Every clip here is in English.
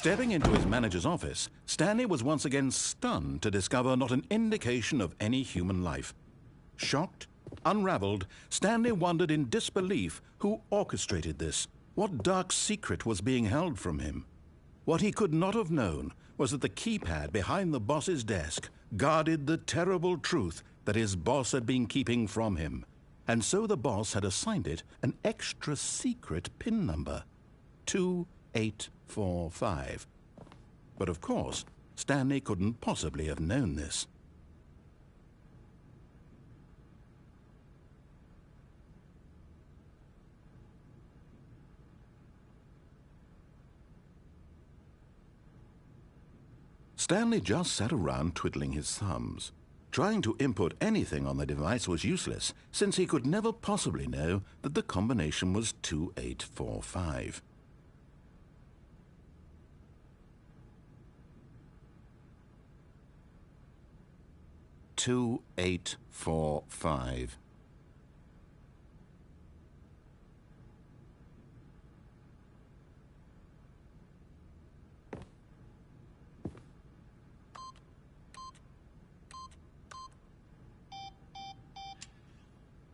Stepping into his manager's office, Stanley was once again stunned to discover not an indication of any human life. Shocked, unraveled, Stanley wondered in disbelief who orchestrated this. What dark secret was being held from him? What he could not have known was that the keypad behind the boss's desk guarded the terrible truth that his boss had been keeping from him. And so the boss had assigned it an extra secret PIN number, 2845. But of course, Stanley couldn't possibly have known this. Stanley just sat around twiddling his thumbs. Trying to input anything on the device was useless, since he could never possibly know that the combination was 2845. "2845.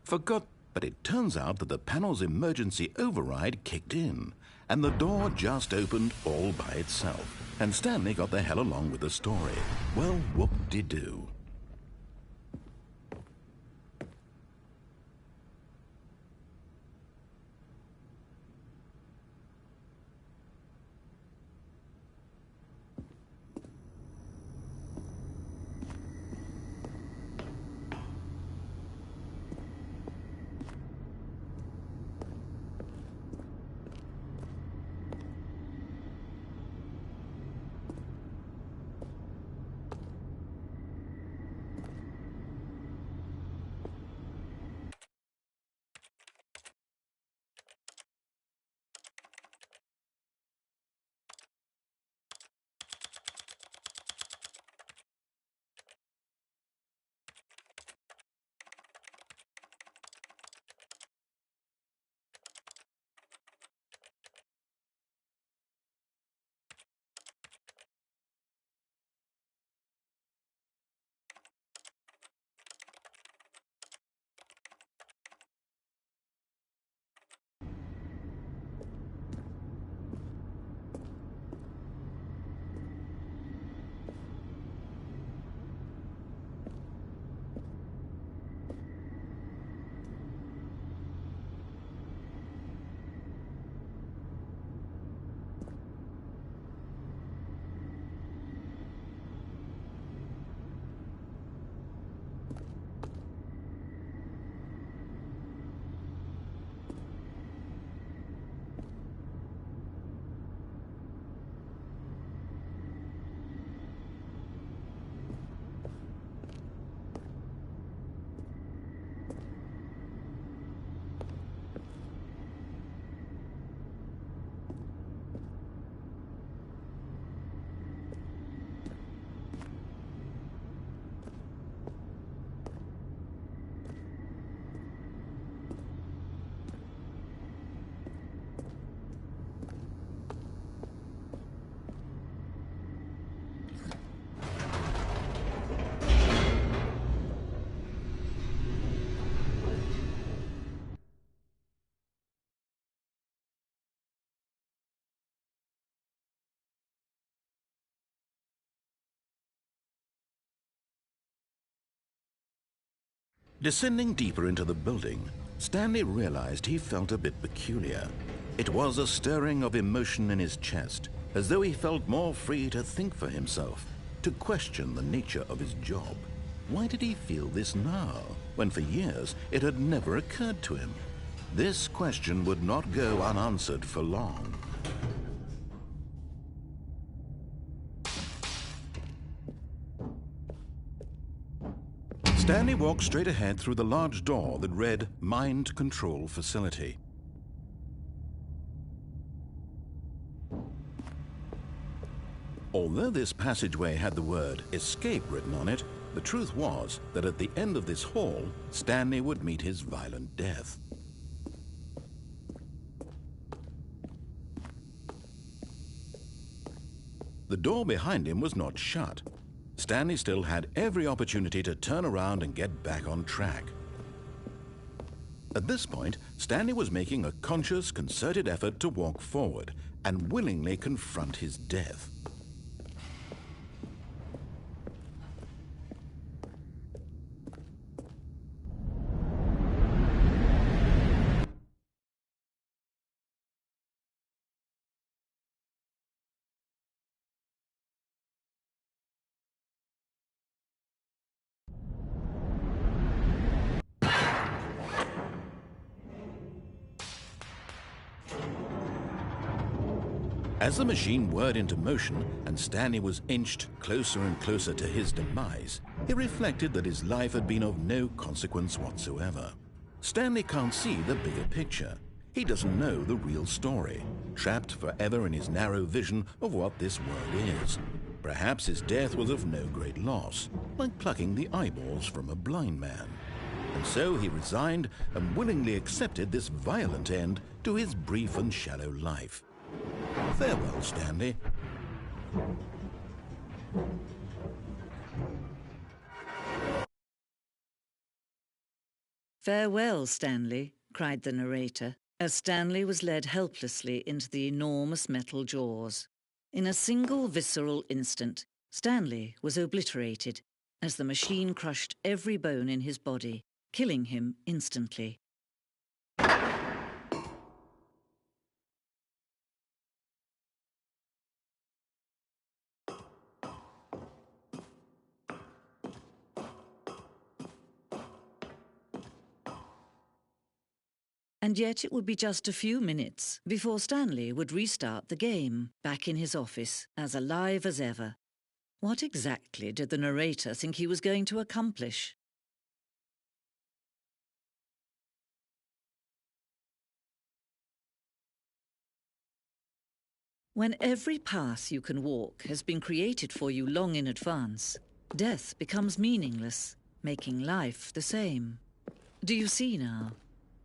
Forgot, but it turns out that the panel's emergency override kicked in, and the door just opened all by itself, and Stanley got the hell along with the story. Well, whoop-de-doo. Descending deeper into the building, Stanley realized he felt a bit peculiar. It was a stirring of emotion in his chest, as though he felt more free to think for himself, to question the nature of his job. Why did he feel this now, when for years it had never occurred to him? This question would not go unanswered for long. Stanley walked straight ahead through the large door that read Mind Control Facility. Although this passageway had the word Escape written on it, the truth was that at the end of this hall, Stanley would meet his violent death. The door behind him was not shut. Stanley still had every opportunity to turn around and get back on track. At this point, Stanley was making a conscious, concerted effort to walk forward and willingly confront his death. As the machine whirred into motion and Stanley was inched closer and closer to his demise, he reflected that his life had been of no consequence whatsoever. Stanley can't see the bigger picture. He doesn't know the real story, trapped forever in his narrow vision of what this world is. Perhaps his death was of no great loss, like plucking the eyeballs from a blind man. And so he resigned and willingly accepted this violent end to his brief and shallow life. Farewell, Stanley. "Farewell, Stanley," cried the narrator, as Stanley was led helplessly into the enormous metal jaws. In a single visceral instant, Stanley was obliterated as the machine crushed every bone in his body, killing him instantly. And yet it would be just a few minutes before Stanley would restart the game, back in his office, as alive as ever. What exactly did the narrator think he was going to accomplish? When every path you can walk has been created for you long in advance, death becomes meaningless, making life the same. Do you see now?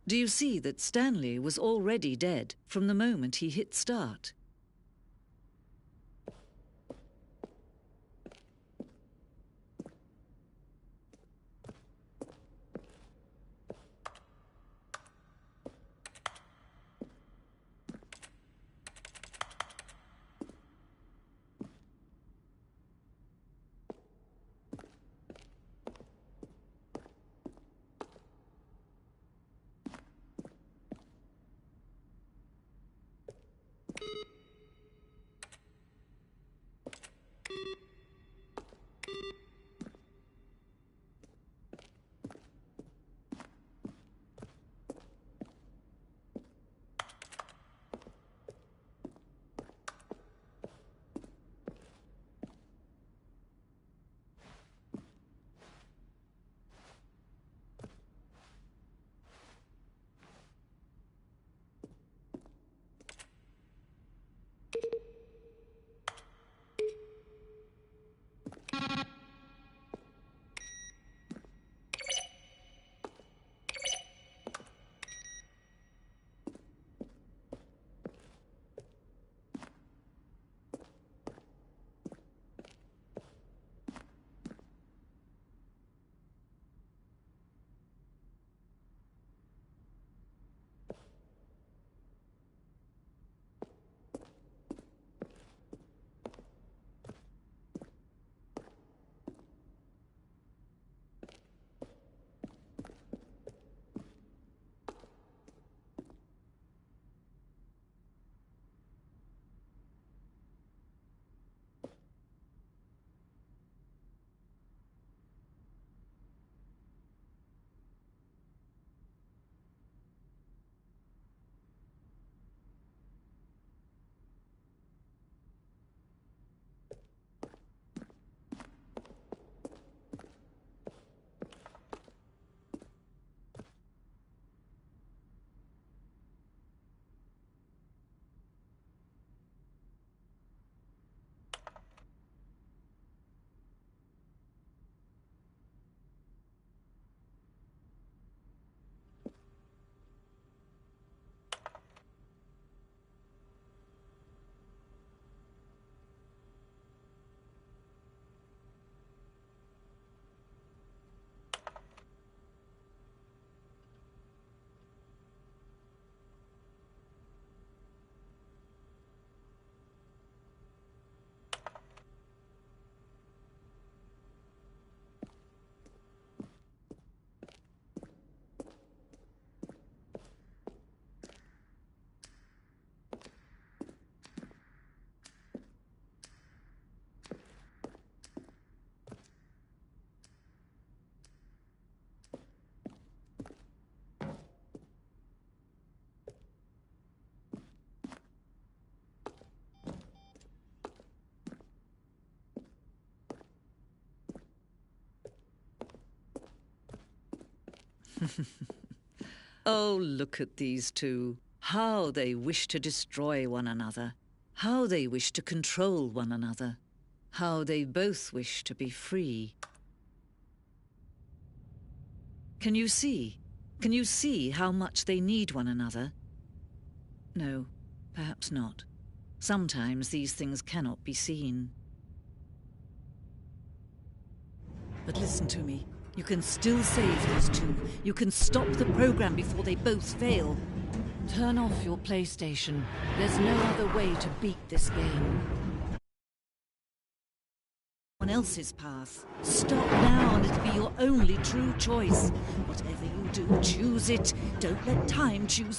Do you see that Stanley was already dead from the moment he hit start? Oh, look at these two. How they wish to destroy one another. How they wish to control one another. How they both wish to be free. Can you see? Can you see how much they need one another? No, perhaps not. Sometimes these things cannot be seen. But listen to me. You can still save these two. You can stop the program before they both fail. Turn off your PlayStation. There's no other way to beat this game. Someone else's path. Stop now and it'll be your only true choice. Whatever you do, choose it. Don't let time choose